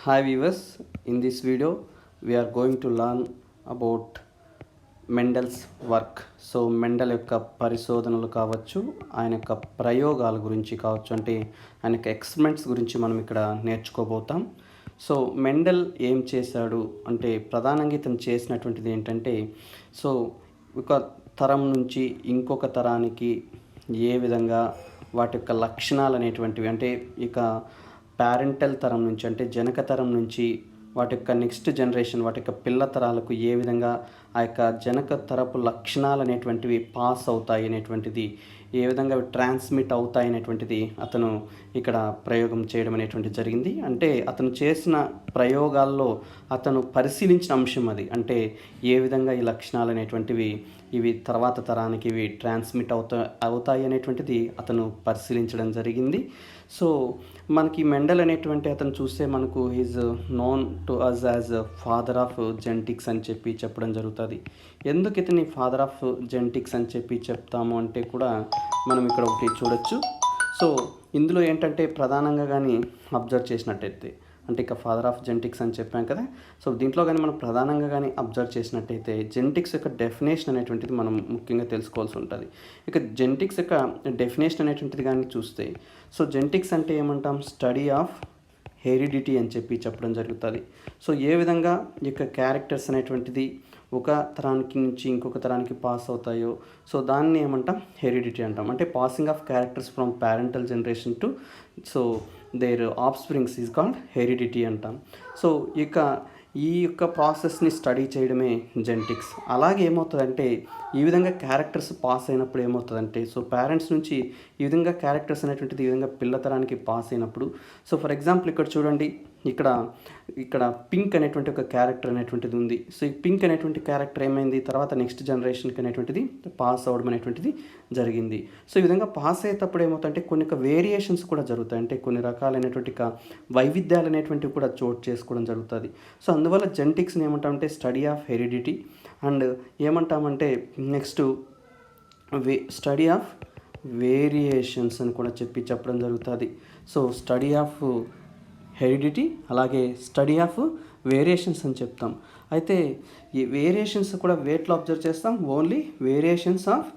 Hi viewers, in this video we are going to learn about Mendel's work. So Mendel యొక్క పరిశోధనలు కావచ్చు, ఆయన యొక్క ప్రయోగాల గురించి కావచ్చు, అంటే ఆయన యొక్క ఎక్స్పెరిమెంట్స్ గురించి మనం ఇక్కడ నేర్చుకోబోతాం. సో మెండల్ ఏం చేశాడు అంటే ప్రధానంగా ఇతను చేసినటువంటిది ఏంటంటే, సో ఒక తరం నుంచి ఇంకొక తరానికి ఏ విధంగా వాటి యొక్క లక్షణాలు అనేటువంటివి, అంటే ఇక పేరెంటల్ తరం నుంచి అంటే జనక తరం నుంచి వాటి యొక్క నెక్స్ట్ జనరేషన్ వాటి యొక్క పిల్ల తరాలకు ఏ విధంగా ఆ యొక్క జనక తరపు లక్షణాలు అనేటువంటివి పాస్ అవుతాయి అనేటువంటిది, ఏ విధంగా ట్రాన్స్మిట్ అవుతాయి అనేటువంటిది అతను ఇక్కడ ప్రయోగం చేయడం అనేటువంటిది జరిగింది. అంటే అతను చేసిన ప్రయోగాల్లో అతను పరిశీలించిన అంశం అది, అంటే ఏ విధంగా ఈ లక్షణాలు అనేటువంటివి ఇవి తర్వాత తరానికి ఇవి ట్రాన్స్మిట్ అవుతాయి అనేటువంటిది అతను పరిశీలించడం జరిగింది. సో మనకి మెండల్ అనేటువంటి అతను చూస్తే మనకు is known to us as father of genetics అని చెప్పడం జరుగుతుంది. ఎందుకు ఇతని ఫాదర్ ఆఫ్ జెనెటిక్స్ అని చెప్తాము అంటే కూడా మనం ఇక్కడ ఒకటి చూడొచ్చు. సో ఇందులో ఏంటంటే ప్రధానంగా కానీ అబ్జర్వ్ చేసినట్టయితే, అంటే ఇక ఫాదర్ ఆఫ్ జెనెటిక్స్ అని చెప్పాం కదా. సో దీంట్లో కానీ మనం ప్రధానంగా కానీ అబ్జర్వ్ చేసినట్టయితే జెనెటిక్స్ యొక్క డెఫినేషన్ అనేటువంటిది మనం ముఖ్యంగా తెలుసుకోవాల్సి ఉంటుంది. ఇక జెనెటిక్స్ యొక్క డెఫినేషన్ అనేటువంటిది కానీ చూస్తే, సో జెనెటిక్స్ అంటే ఏమంటాం, స్టడీ ఆఫ్ హెరిడిటీ అని చెప్పడం జరుగుతుంది. సో ఏ విధంగా ఈ యొక్క క్యారెక్టర్స్ అనేటువంటిది ఒక తరానికి నుంచి ఇంకొక తరానికి పాస్ అవుతాయో, సో దాన్ని ఏమంటాం, హెరిడిటీ అంటాం. అంటే passing of characters from parental generation to so their offsprings is called heredity అంటాం. సో ఇక ఈ యొక్క ప్రాసెస్ని స్టడీ చేయడమే జెనెటిక్స్. అలాగే ఏమవుతుందంటే ఈ విధంగా క్యారెక్టర్స్ పాస్ అయినప్పుడు ఏమవుతుందంటే, సో పేరెంట్స్ నుంచి ఈ విధంగా క్యారెక్టర్స్ అనేటువంటిది ఈ విధంగా పిల్లతరానికి పాస్ అయినప్పుడు, సో ఫర్ ఎగ్జాంపుల్ ఇక్కడ చూడండి, ఇక్కడ పింక్ అనేటువంటి ఒక క్యారెక్టర్ అనేటువంటిది ఉంది. సో ఈ పింక్ అనేటువంటి క్యారెక్టర్ ఏమైంది, తర్వాత నెక్స్ట్ జనరేషన్కి అనేటువంటిది పాస్ అవ్వడం అనేటువంటిది జరిగింది. సో ఈ విధంగా పాస్ అయ్యేటప్పుడు ఏమవుతుందంటే కొన్ని వేరియేషన్స్ కూడా జరుగుతాయి, అంటే కొన్ని రకాలైనటువంటి వైవిధ్యాలు అనేటువంటివి కూడా చోటు చేసుకోవడం జరుగుతుంది. సో అందువల్ల జెనెటిక్స్ని ఏమంటామంటే స్టడీ ఆఫ్ హెరిడిటీ, అండ్ ఏమంటామంటే నెక్స్ట్ స్టడీ ఆఫ్ వేరియేషన్స్ అని కూడా చెప్పడం జరుగుతుంది. సో స్టడీ ఆఫ్ హెరిడిటీ అలాగే స్టడీ ఆఫ్ వేరియేషన్స్ అని చెప్తాం. అయితే ఈ వేరియేషన్స్ కూడా వేట్లో అబ్జర్వ్ చేస్తాం, only variations of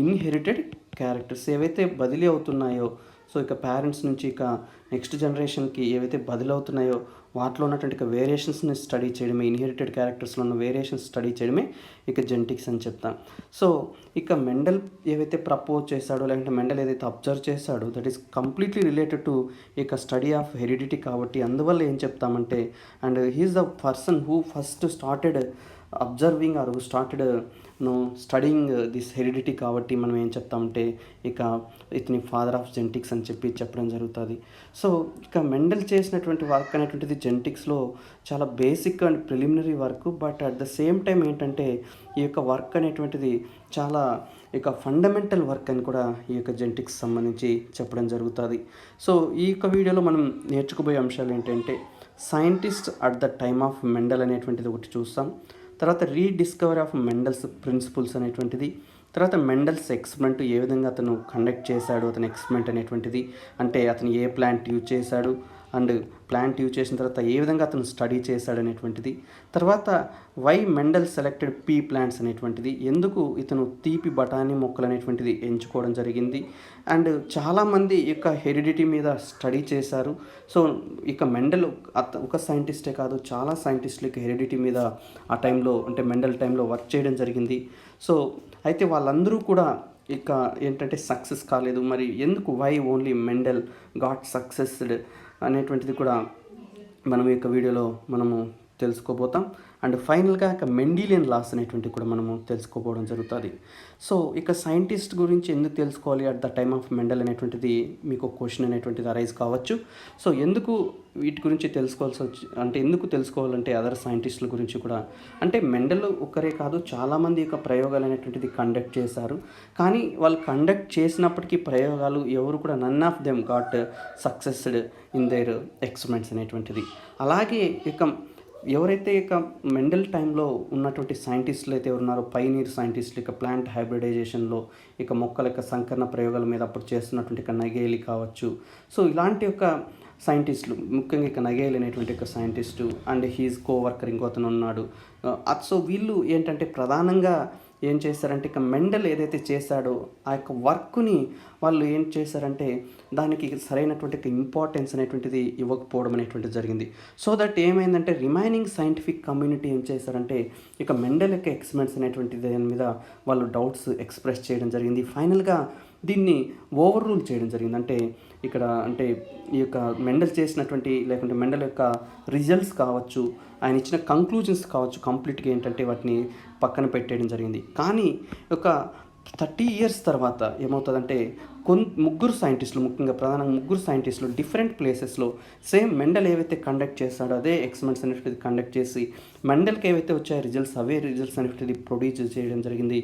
inherited characters ఏవైతే బదిలీ అవుతున్నాయో, సో ఇక పేరెంట్స్ నుంచి ఇక నెక్స్ట్ జనరేషన్కి ఏవైతే బదిలీ అవుతున్నాయో వాటిలో ఉన్నటువంటి వేరియేషన్స్ని స్టడీ చేయడమే, ఇన్హెరిటెడ్ క్యారెక్టర్స్లో ఉన్న వేరియేషన్స్ స్టడీ చేయడమే ఇక జెనెటిక్స్ అని చెప్తాం. సో ఇక మెండల్ ఏవైతే ప్రపోజ్ చేశాడో, లేదంటే మెండల్ ఏదైతే అబ్జర్వ్ చేశాడో, that is completely related to ఇక స్టడీ ఆఫ్ హెరిడిటీ కాబట్టి అందువల్ల ఏం చెప్తామంటే, and he is the person who first started observing or who started studying this heredity కాబట్టి మనం ఏం చెప్తామంటే ఇక ఇతని ఫాదర్ ఆఫ్ జెనెటిక్స్ అని చెప్పడం జరుగుతుంది. సో ఇక మెండల్ చేసినటువంటి వర్క్ అనేటువంటిది జెనెటిక్స్లో చాలా basic and preliminary work, but at the same time ఏంటంటే ఈ యొక్క వర్క్ అనేటువంటిది చాలా ఇక ఫండమెంటల్ వర్క్ అని కూడా ఈ యొక్క జెనెటిక్స్ సంబంధించి చెప్పడం జరుగుతుంది. సో ఈ యొక్క వీడియోలో మనం నేర్చుకోబోయే అంశాలు ఏంటంటే, scientist at the time of Mendel అనేటువంటిది ఒకటి చూస్తాం, తర్వాత రీడిస్కవరీ ఆఫ్ మెండల్స్ ప్రిన్సిపల్స్ అనేటువంటిది, తర్వాత మెండల్స్ ఎక్స్పెరిమెంట్ ఏ విధంగా అతను కండక్ట్ చేశాడు, అతని ఎక్స్పెరిమెంట్ అనేటువంటిది, అంటే అతను ఏ ప్లాంట్ యూజ్ చేశాడు అండ్ ప్లాంట్ యూజ్ చేసిన తర్వాత ఏ విధంగా అతను స్టడీ చేశాడు అనేటువంటిది, తర్వాత why Mendel selected pea plants అనేటువంటిది, ఎందుకు ఇతను తీపి బఠానీ మొక్కలు అనేటువంటిది ఎంచుకోవడం జరిగింది, అండ్ చాలామంది యొక్క హెరిడిటీ మీద స్టడీ చేశారు. సో ఇక మెండల్ ఒక సైంటిస్టే కాదు, చాలా సైంటిస్టులకి హెరిడిటీ మీద ఆ టైంలో అంటే మెండల్ టైంలో వర్క్ చేయడం జరిగింది. సో అయితే వాళ్ళందరూ కూడా ఇక ఏంటంటే సక్సెస్ కాలేదు. మరి ఎందుకు, why only Mendel got successed అనేటువంటిది కూడా మనం ఈ యొక్క వీడియోలో మనము తెలుసుకోబోతాం. అండ్ ఫైనల్గా ఇక మెండిలియన్ లాస్ అనేటువంటివి కూడా మనము తెలుసుకోపోవడం జరుగుతుంది. సో ఇక సైంటిస్ట్ గురించి ఎందుకు తెలుసుకోవాలి at the time of Mendel అనేటువంటిది మీకు క్వశ్చన్ అనేటువంటిది అరైజ్ కావచ్చు. సో ఎందుకు వీటి గురించి ఎందుకు తెలుసుకోవాలంటే అదర్ సైంటిస్టుల గురించి కూడా, అంటే మెండల్ ఒక్కరే కాదు, చాలామంది యొక్క ప్రయోగాలు అనేటువంటిది కండక్ట్ చేశారు. కానీ వాళ్ళు కండక్ట్ చేసినప్పటికీ ప్రయోగాలు ఎవరు కూడా none of them got successed in their experiments అనేటువంటిది. అలాగే ఇక ఎవరైతే ఇక మెండల్ టైంలో ఉన్నటువంటి సైంటిస్టులు అయితే ఉన్నారో, పైనీర్ సైంటిస్టులు ఇక ప్లాంట్ హైబ్రిడైజేషన్లో ఇక మొక్కల యొక్క సంకరణ ప్రయోగాల మీద అప్పుడు చేస్తున్నటువంటి ఇక నగేలి కావచ్చు. సో ఇలాంటి యొక్క సైంటిస్టులు, ముఖ్యంగా ఇక నగేల్ అనేటువంటి ఒక సైంటిస్టు అండ్ హీజ్ కోవర్కర్ ఇంకొతను ఉన్నాడు. సో వీళ్ళు ఏంటంటే ప్రధానంగా ఏం చేశారంటే ఇక మెండల్ ఏదైతే చేశాడో ఆ యొక్క వర్క్ని వాళ్ళు ఏం చేశారంటే దానికి సరైనటువంటి ఇంపార్టెన్స్ అనేటువంటిది ఇవ్వకపోవడం అనేటువంటిది జరిగింది. సో దట్ ఏమైందంటే రిమైనింగ్ సైంటిఫిక్ కమ్యూనిటీ ఏం చేశారంటే ఇక మెండల్ యొక్క ఎక్స్పెరిమెంట్స్ అనేటువంటి దాని మీద వాళ్ళు డౌట్స్ ఎక్స్ప్రెస్ చేయడం జరిగింది. ఫైనల్గా దీన్ని ఓవర్ రూల్ చేయడం జరిగింది. అంటే ఇక్కడ అంటే ఈ యొక్క మెండల్ చేసినటువంటి లేకుంటే మెండల్ యొక్క రిజల్ట్స్ కావచ్చు, ఆయన ఇచ్చిన కంక్లూజన్స్ కావచ్చు, కంప్లీట్గా ఏంటంటే వాటిని పక్కన పెట్టేయడం జరిగింది. కానీ ఒక 30 years తర్వాత ఏమవుతుందంటే ముగ్గురు సైంటిస్టులు, ముఖ్యంగా ప్రధానంగా ముగ్గురు సైంటిస్టులు డిఫరెంట్ ప్లేసెస్లో సేమ్ మెండల్ ఏవైతే కండక్ట్ చేస్తాడో అదే ఎక్స్పెరిమెంట్స్ అనేటువంటిది కండక్ట్ చేసి మెండల్కి ఏవైతే వచ్చాయో రిజల్ట్స్ అవే రిజల్ట్స్ అనేటువంటిది ప్రొడ్యూస్ చేయడం జరిగింది,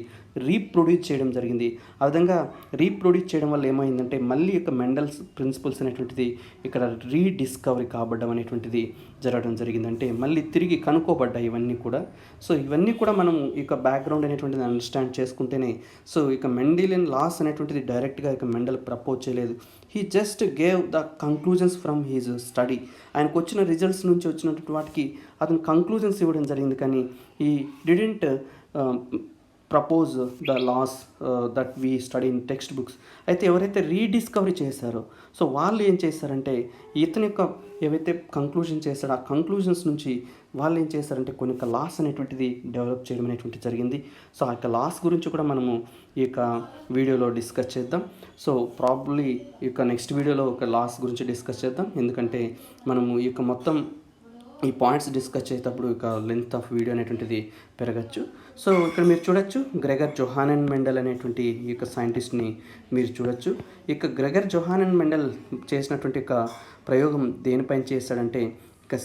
రీప్రొడ్యూస్ చేయడం జరిగింది. ఆ విధంగా రీప్రొడ్యూస్ చేయడం వల్ల ఏమైందంటే మళ్ళీ యొక్క మెండల్స్ ప్రిన్సిపల్స్ అనేటువంటిది ఇక్కడ రీడిస్కవరీ కాబడ్డం అనేటువంటిది జరగడం జరిగింది. అంటే మళ్ళీ తిరిగి కనుక్కోబడ్డాయి ఇవన్నీ కూడా. సో ఇవన్నీ కూడా మనం ఇక బ్యాక్గ్రౌండ్ అనేటువంటిది అండర్స్టాండ్ చేసుకుంటేనే, సో ఇక మెండిలియన్ లాస్ అనేటువంటిది డైరెక్ట్గా ఇక మెండల్ ప్రపోజ్ చేయలేదు. He just gave the conclusions from his study. ఆయనకు వచ్చిన రిజల్ట్స్ నుంచి వచ్చినటువంటి వాటికి అతను కంక్లూజన్స్ ఇవ్వడం జరిగింది. కానీ ఈ didn't propose the laws that we study in textbooks. అయితే ఎవరైతే రీడిస్కవరీ చేశారో సో వాళ్ళు ఏం చేశారంటే ఇతని యొక్క ఏవైతే కంక్లూజన్ చేశాడో ఆ కంక్లూజన్స్ నుంచి వాళ్ళు ఏం చేశారంటే కొన్ని యొక్క లాస్ అనేటువంటిది డెవలప్ చేయడం అనేటువంటి జరిగింది. సో ఆ యొక్క లాస్ గురించి కూడా మనము ఈ యొక్క వీడియోలో డిస్కస్ చేద్దాం. సో ప్రాబ్లీ ఈ యొక్క నెక్స్ట్ వీడియోలో ఒక లాస్ గురించి డిస్కస్ చేద్దాం. ఎందుకంటే మనము ఈ యొక్క మొత్తం ఈ పాయింట్స్ డిస్కస్ చేసేటప్పుడు ఇక లెంత్ ఆఫ్ వీడియో అనేటువంటిది పెరగచ్చు. సో ఇక్కడ మీరు చూడొచ్చు గ్రెగర్ జొహానన్ మెండల్ అనేటువంటి ఈ యొక్క సైంటిస్ట్ని మీరు చూడొచ్చు. ఇక గ్రెగర్ జొహానన్ మెండల్ చేసినటువంటి ఒక ప్రయోగం దేనిపైన చేశాడంటే ఇక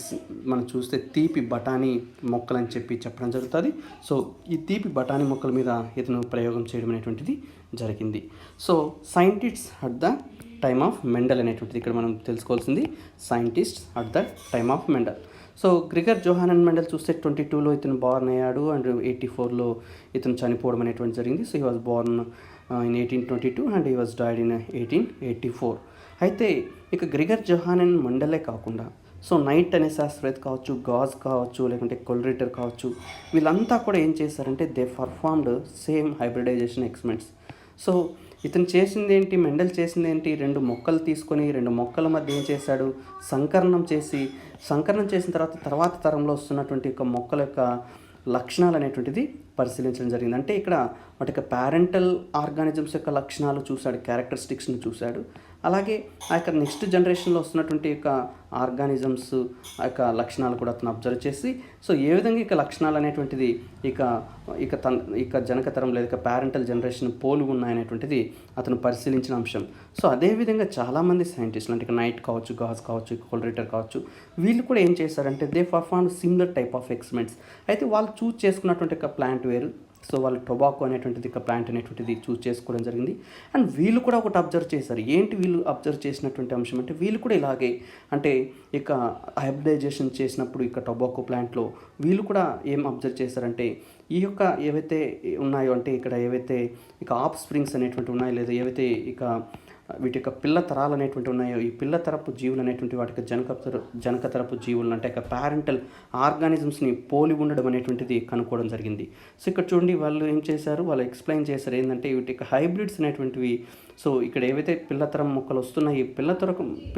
మనం చూస్తే తీపి బఠానీ మొక్కలు అని చెప్పడం జరుగుతుంది. సో ఈ తీపి బఠానీ మొక్కల మీద ఇతను ప్రయోగం చేయడం అనేటువంటిది జరిగింది. So scientists at the time of Mendel అనేటువంటిది ఇక్కడ మనం తెలుసుకోవాల్సింది. Scientists at the time of Mendel. So Gregor Johann Mendel చూస్తే 22లో ఇతను బార్న్ అయ్యాడు అండ్ 84లో ఇతను చనిపోవడం అనేటువంటి జరిగింది. So he was Born in 1822 and he was died in 1884. అయితే ఇక గ్రెగర్ జొహానన్ మెండలే కాకుండా సో నైట్ అనే శాస్త్రవేత్త కావచ్చు, గాజ్ కావచ్చు, లేకుంటే కొలరేటర్ కావచ్చు, వీళ్ళంతా కూడా ఏం చేశారంటే they performed same hybridisation experiments. So ఇతను చేసింది ఏంటి, మెండల్ చేసింది ఏంటి, 2 మొక్కలు తీసుకొని 2 మొక్కల మధ్య ఏం చేశాడు, సంకరణం చేసిన తర్వాత తరంలో వస్తున్నటువంటి ఒక మొక్కల యొక్క లక్షణాలు అనేటువంటిది పరిశీలించడం జరిగింది. అంటే ఇక్కడ వాటి యొక్క ప్యారెంటల్ ఆర్గానిజమ్స్ యొక్క లక్షణాలు చూశాడు, క్యారెక్టరిస్టిక్స్ని చూశాడు. అలాగే ఆ యొక్క నెక్స్ట్ జనరేషన్లో వస్తున్నటువంటి యొక్క ఆర్గానిజమ్స్ ఆ యొక్క లక్షణాలు కూడా అతను అబ్జర్వ్ చేసి సో ఏ విధంగా ఇక లక్షణాలు అనేటువంటిది ఇక జనకతరం లేదా ప్యారెంటల్ జనరేషన్ పోలి ఉన్నాయనేటువంటిది అతను పరిశీలించిన అంశం. సో అదేవిధంగా చాలామంది సైంటిస్టులు అంటే ఇక నైట్ కావచ్చు, గాజ్ కావచ్చు, కొలరేటర్ కావచ్చు, వీళ్ళు కూడా ఏం చేశారంటే they perform similar type of experiments. అయితే వాళ్ళు చూస్ చేసుకున్నటువంటి ఒక ప్లాంట్ వేరు. సో వాళ్ళు టొబాకో అనేటువంటిది ఇక ప్లాంట్ అనేటువంటిది చూస్ చేసుకోవడం జరిగింది. అండ్ వీళ్ళు కూడా ఒకటి అబ్జర్వ్ చేశారు. ఏంటి వీళ్ళు అబ్జర్వ్ చేసినటువంటి అంశం అంటే వీళ్ళు కూడా ఇలాగే అంటే ఇక హైబ్రిడైజేషన్ చేసినప్పుడు ఇక టొబాకో ప్లాంట్లో వీళ్ళు కూడా ఏం అబ్జర్వ్ చేశారంటే ఈ యొక్క ఏవైతే ఉన్నాయో అంటే ఇక్కడ ఏవైతే ఇక ఆఫ్ స్ప్రింగ్స్ అనేటువంటి ఉన్నాయో లేదా ఏవైతే ఇక వీటి యొక్క పిల్ల తరాలు అనేటువంటి ఉన్నాయో ఈ పిల్ల తరపు జీవులు అనేటువంటి వాటికి జనక తరపు జీవులు అంటే ఇక ప్యారెంటల్ ఆర్గానిజమ్స్ని పోలి ఉండడం అనేటువంటిది కనుక్కోవడం జరిగింది. సో ఇక్కడ చూడండి వాళ్ళు ఏం చేశారు, వాళ్ళు ఎక్స్ప్లెయిన్ చేశారు ఏంటంటే వీటి యొక్క హైబ్రిడ్స్ అనేటువంటివి. సో ఇక్కడ ఏవైతే పిల్లతరం మొక్కలు వస్తున్నాయి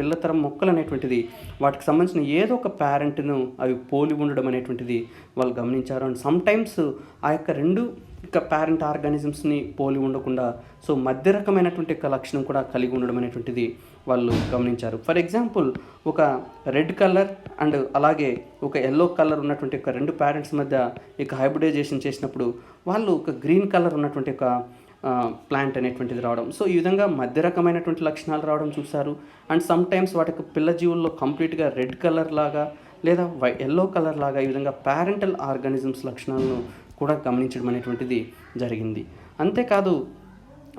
పిల్లతరం మొక్కలు అనేటువంటిది వాటికి సంబంధించిన ఏదో ఒక ప్యారెంట్ను అవి పోలి ఉండడం అనేటువంటిది వాళ్ళు గమనించారు. అండ్ సమ్టైమ్స్ ఆ యొక్క 2 ఇక ప్యారెంట్ ఆర్గానిజమ్స్ని పోలి ఉండకుండా సో మధ్య రకమైనటువంటి ఒక లక్షణం కూడా కలిగి ఉండడం అనేటువంటిది వాళ్ళు గమనించారు. ఫర్ ఎగ్జాంపుల్ ఒక రెడ్ కలర్ అండ్ అలాగే ఒక ఎల్లో కలర్ ఉన్నటువంటి ఒక 2 ప్యారెంట్స్ మధ్య ఇక హైబ్రిడైజేషన్ చేసినప్పుడు వాళ్ళు ఒక గ్రీన్ కలర్ ఉన్నటువంటి ఒక ప్లాంట్ అనేటువంటిది రావడం. సో ఈ విధంగా మధ్య రకమైనటువంటి లక్షణాలు రావడం చూశారు. అండ్ సమ్ టైమ్స్ వాటికి పిల్ల జీవుల్లో కంప్లీట్గా రెడ్ కలర్ లాగా లేదా ఎల్లో కలర్ లాగా ఈ విధంగా ప్యారెంటల్ ఆర్గానిజమ్స్ లక్షణాలను కూడా గమనించడం అనేటువంటిది జరిగింది. అంతేకాదు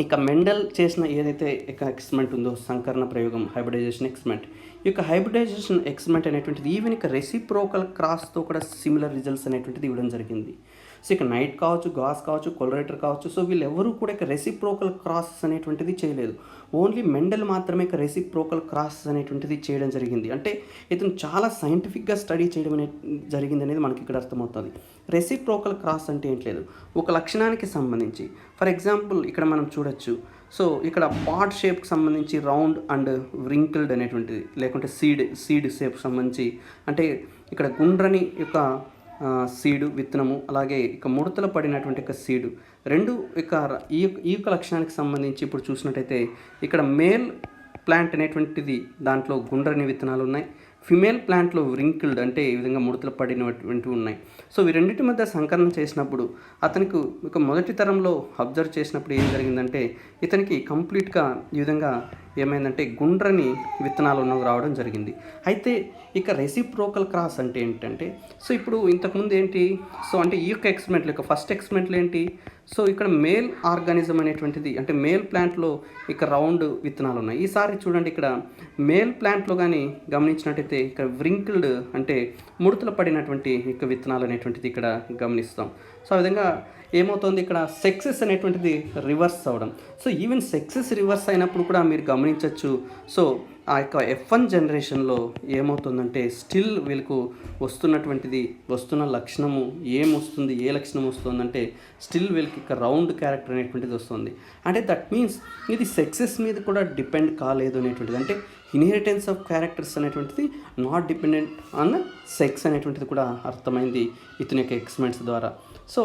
ఇక మెండల్ చేసిన ఏదైతే ఇక ఎక్స్పెరిమెంట్ ఉందో సంకరణ ప్రయోగం హైబ్రిడైజేషన్ ఎక్స్పెరిమెంట్, ఈ యొక్క హైబ్రిడైజేషన్ ఎక్స్పెరిమెంట్ అనేటువంటిది ఈవెన్ ఇక రెసిప్రోకల్ క్రాస్తో కూడా సిమిలర్ రిజల్ట్స్ అనేటువంటిది ఇవ్వడం జరిగింది. సో ఇక నైట్ కావచ్చు, గాస్ కావచ్చు, కొలరేటర్ కావచ్చు. సో వీళ్ళెవరూ కూడా ఇక రెసిప్రోకల్ క్రాసెస్ అనేటువంటిది చేయలేదు. ఓన్లీ మెండల్ మాత్రమే ఇక రెసిప్రోకల్ క్రాసెస్ అనేటువంటిది చేయడం జరిగింది. అంటే ఇతను చాలా సైంటిఫిక్గా స్టడీ చేయడం జరిగింది అనేది మనకి ఇక్కడ అర్థమవుతుంది. రెసిప్రోకల్ క్రాస్ అంటే ఏంటి లేదు, ఒక లక్షణానికి సంబంధించి ఫర్ ఎగ్జాంపుల్ ఇక్కడ మనం చూడొచ్చు. సో ఇక్కడ పాట్ షేప్కి సంబంధించి రౌండ్ అండ్ వ్రింకిల్డ్ అనేటువంటిది, లేకుంటే సీడ్ షేప్కి సంబంధించి అంటే ఇక్కడ గుండ్రని యొక్క సీడు విత్తనము, అలాగే ఇక ముడతలు పడినటువంటి ఒక సీడు రెండు ఇక ఈ యొక్క లక్షణానికి సంబంధించి ఇప్పుడు చూసినట్టయితే ఇక్కడ మేల్ ప్లాంట్ అనేటువంటిది దాంట్లో గుండ్రని విత్తనాలు ఉన్నాయి, ఫిమేల్ ప్లాంట్లో వ్రింకిల్డ్ అంటే ఈ విధంగా ముడతలు పడినటువంటివి ఉన్నాయి. సో ఈ రెండింటి మధ్య సంకలనం చేసినప్పుడు అతనికి ఒక మొదటి తరంలో అబ్జర్వ్ చేసినప్పుడు ఏం జరిగిందంటే ఇతనికి కంప్లీట్గా ఈ విధంగా ఏమైందంటే గుండ్రని విత్తనాలు ఉన్నవి రావడం జరిగింది. అయితే ఇక రెసిప్రోకల్ క్రాస్ అంటే ఏంటంటే సో ఇప్పుడు ఇంతకుముందు ఏంటి, సో అంటే ఈ యొక్క ఎక్స్పెరిమెంట్లో ఇక ఫస్ట్ ఎక్స్పెరిమెంట్లో ఏంటి, సో ఇక్కడ మేల్ ఆర్గానిజం అనేటువంటిది అంటే మేల్ ప్లాంట్లో ఇక రౌండ్ విత్తనాలు ఉన్నాయి. ఈసారి చూడండి ఇక్కడ మేల్ ప్లాంట్లో కానీ గమనించినట్టయితే ఇక్కడ వ్రింకిల్డ్ అంటే ముడతలు పడినటువంటి ఇక విత్తనాలు అనేటువంటిది ఇక్కడ గమనిస్తాం. సో ఆ విధంగా ఏమవుతుంది ఇక్కడ సెక్సెస్ అనేటువంటిది రివర్స్ అవ్వడం. సో ఈవెన్ సెక్సెస్ రివర్స్ అయినప్పుడు కూడా మీరు గమనించవచ్చు. సో ఆ యొక్క F1 జనరేషన్లో ఏమవుతుందంటే స్టిల్ వీళ్ళకు వస్తున్న లక్షణము ఏమొస్తుంది, ఏ లక్షణం వస్తుందంటే స్టిల్ వీళ్ళకి ఇక రౌండ్ క్యారెక్టర్ అనేటువంటిది వస్తుంది. అంటే దట్ మీన్స్ ఇది సెక్సెస్ మీద కూడా డిపెండ్ కాలేదు అనేటువంటిది, అంటే ఇన్హెరిటెన్స్ ఆఫ్ క్యారెక్టర్స్ అనేటువంటిది నాట్ డిపెండెంట్ ఆన్ సెక్స్ అనేటువంటిది కూడా అర్థమైంది ఇతని యొక్క ఎక్స్పెరిమెంట్స్ ద్వారా. సో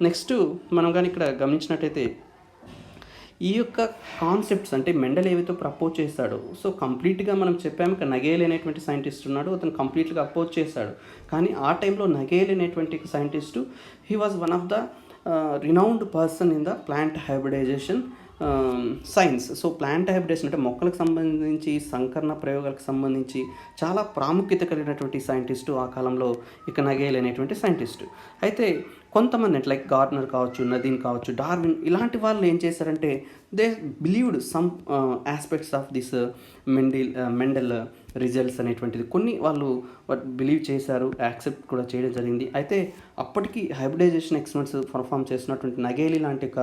నెక్స్ట్ మనం కానీ ఇక్కడ గమనించినట్టయితే ఈ యొక్క కాన్సెప్ట్స్ అంటే మెండల్ ఏవైతే ప్రపోజ్ చేశాడో సో కంప్లీట్గా మనం చెప్పాము ఇక నగేల్ అనేటువంటి సైంటిస్ట్ ఉన్నాడు, అతను కంప్లీట్గా అపోజ్ చేశాడు. కానీ ఆ టైంలో నగేల్ అనేటువంటి scientist he was one of the renowned person in the plant hybridisation science. So plant hybridisation అంటే మొక్కలకు సంబంధించి సంకరణ ప్రయోగాలకు సంబంధించి చాలా ప్రాముఖ్యత కలిగినటువంటి సైంటిస్టు ఆ కాలంలో ఇక నగేల్ అనేటువంటి సైంటిస్టు. అయితే కొంతమంది లైక్ గార్డ్నర్ కావచ్చు, నదీన్ కావచ్చు, డార్విన్ ఇలాంటి వాళ్ళు ఏం చేశారంటే they believed some aspects of this Mendel results అనేటువంటిది కొన్ని వాళ్ళు బిలీవ్ చేశారు, యాక్సెప్ట్ కూడా చేయడం జరిగింది. అయితే అప్పటికి హైబ్రిడైజేషన్ ఎక్స్పెరిమెంట్స్ పర్ఫామ్ చేసినటువంటి నగేలి లాంటి ఒక